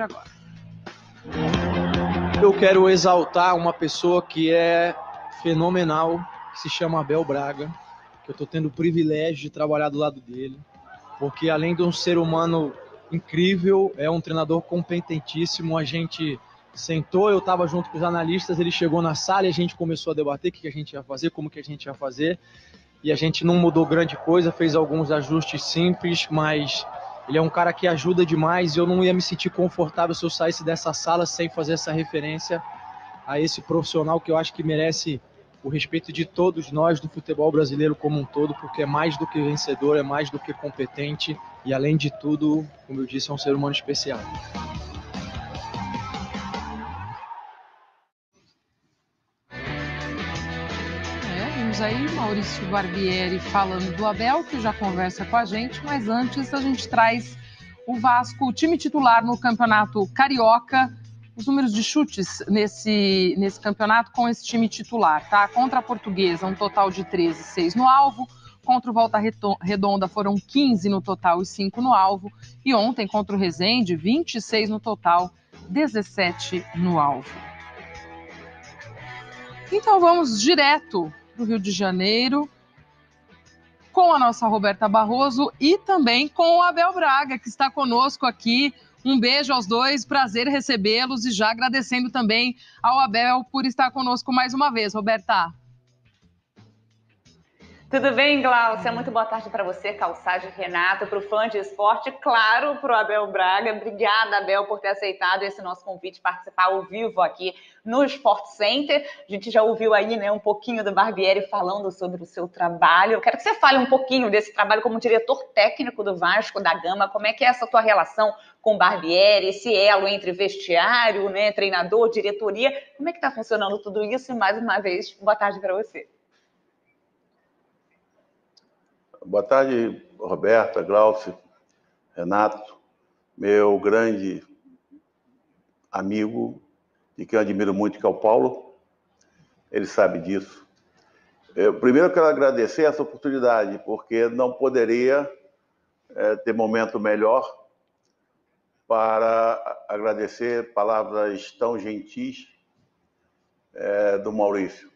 agora. Eu quero exaltar uma pessoa que é fenomenal, que se chama Abel Braga, que eu estou tendo o privilégio de trabalhar do lado dele, porque além de um ser humano incrível, é um treinador competentíssimo. A gente sentou, eu estava junto com os analistas, ele chegou na sala e a gente começou a debater o que a gente ia fazer, como que a gente ia fazer, e a gente não mudou grande coisa, fez alguns ajustes simples, mas ele é um cara que ajuda demais e eu não ia me sentir confortável se eu saísse dessa sala sem fazer essa referência a esse profissional que eu acho que merece o respeito de todos nós do futebol brasileiro como um todo, porque é mais do que vencedor, é mais do que competente e, além de tudo, como eu disse, é um ser humano especial. Vimos aí Maurício Barbieri falando do Abel, que já conversa com a gente, mas antes a gente traz o Vasco, o time titular no Campeonato Carioca, os números de chutes nesse campeonato com esse time titular, tá? Contra a Portuguesa, um total de 13, 6 no alvo. Contra o Volta Redonda foram 15 no total e 5 no alvo. E ontem, contra o Resende, 26 no total, 17 no alvo. Então vamos direto para o Rio de Janeiro com a nossa Roberta Barroso e também com o Abel Braga, que está conosco aqui. Um beijo aos dois, prazer recebê-los e já agradecendo também ao Abel por estar conosco mais uma vez. Roberta. Tudo bem, Glaucia? Muito boa tarde para você, Calçade, Renato, para o fã de esporte, claro, para o Abel Braga. Obrigada, Abel, por ter aceitado esse nosso convite, participar ao vivo aqui no Sport Center. A gente já ouviu aí, né, um pouquinho do Barbieri falando sobre o seu trabalho. Eu quero que você fale um pouquinho desse trabalho como diretor técnico do Vasco da Gama. Como é que é essa tua relação com o Barbieri, esse elo entre vestiário, né, treinador, diretoria? Como é que está funcionando tudo isso? E mais uma vez, boa tarde para você. Boa tarde, Roberta, Glaucio, Renato, meu grande amigo e que eu admiro muito, que é o Paulo. Ele sabe disso. Primeiro eu quero agradecer essa oportunidade, porque não poderia ter momento melhor para agradecer palavras tão gentis do Maurício.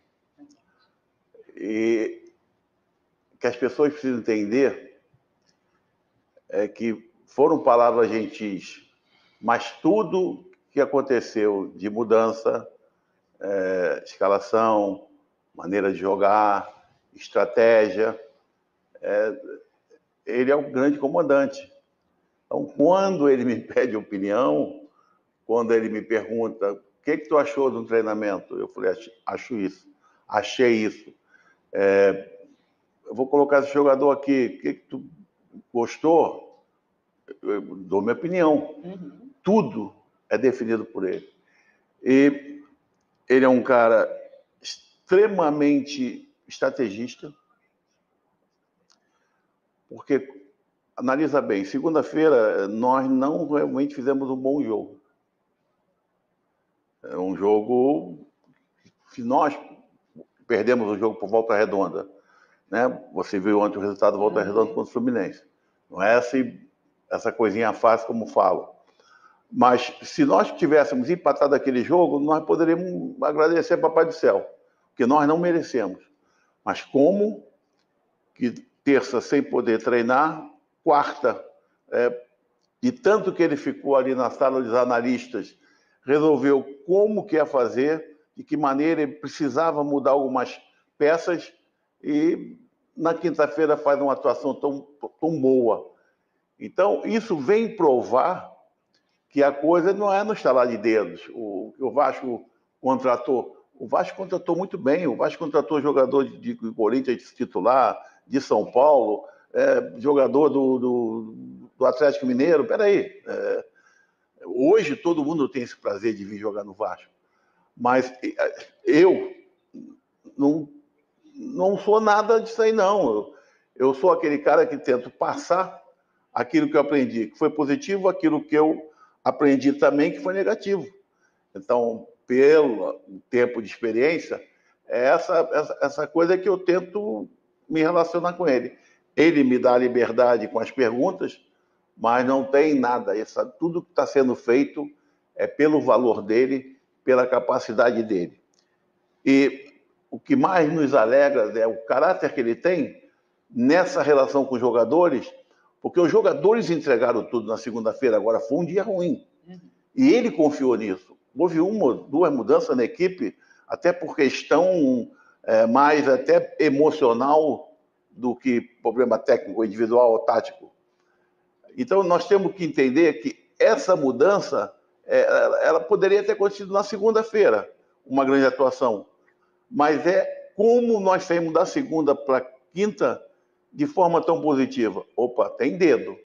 E que as pessoas precisam entender é que foram palavras gentis, mas tudo que aconteceu de mudança, escalação, maneira de jogar, estratégia, ele é um grande comandante. Então, quando ele me pede opinião, quando ele me pergunta o que tu achou do treinamento, eu falei, acho isso, achei isso. Eu vou colocar esse jogador aqui, o que tu gostou? Eu dou minha opinião. Uhum. Tudo é definido por ele. E ele é um cara extremamente estrategista, porque, analisa bem, segunda-feira nós não realmente fizemos um bom jogo. É um jogo que nós perdemos o jogo por Volta Redonda. Né? Você viu ontem o resultado do Volta Redonda contra o Fluminense. Não é essa coisinha fácil como falo. Mas se nós tivéssemos empatado aquele jogo, nós poderíamos agradecer ao Papai do Céu, porque nós não merecemos. Mas como que terça sem poder treinar, quarta, e tanto que ele ficou ali na sala dos analistas, resolveu como que ia fazer, de que maneira ele precisava mudar algumas peças, e na quinta-feira faz uma atuação tão boa. Então, isso vem provar que a coisa não é no estalar de dedos. O Vasco contratou. O Vasco contratou muito bem. O Vasco contratou jogador de Corinthians titular, de São Paulo, jogador do Atlético Mineiro. Peraí. Hoje todo mundo tem esse prazer de vir jogar no Vasco. Mas eu não sou nada disso aí, não. Eu sou aquele cara que tento passar aquilo que eu aprendi, que foi positivo, aquilo que eu aprendi também, que foi negativo. Então, pelo tempo de experiência, é essa coisa que eu tento me relacionar com ele. Ele me dá liberdade com as perguntas, mas não tem nada. Tudo que está sendo feito é pelo valor dele, pela capacidade dele. E o que mais nos alegra é o caráter que ele tem nessa relação com os jogadores, porque os jogadores entregaram tudo na segunda-feira, agora foi um dia ruim. E ele confiou nisso. Houve duas mudanças na equipe, até por questão mais até emocional do que problema técnico, individual ou tático. Então, nós temos que entender que essa mudança, ela poderia ter acontecido na segunda-feira, uma grande atuação. Mas como nós saímos da segunda para a quinta de forma tão positiva. Opa, tem dedo.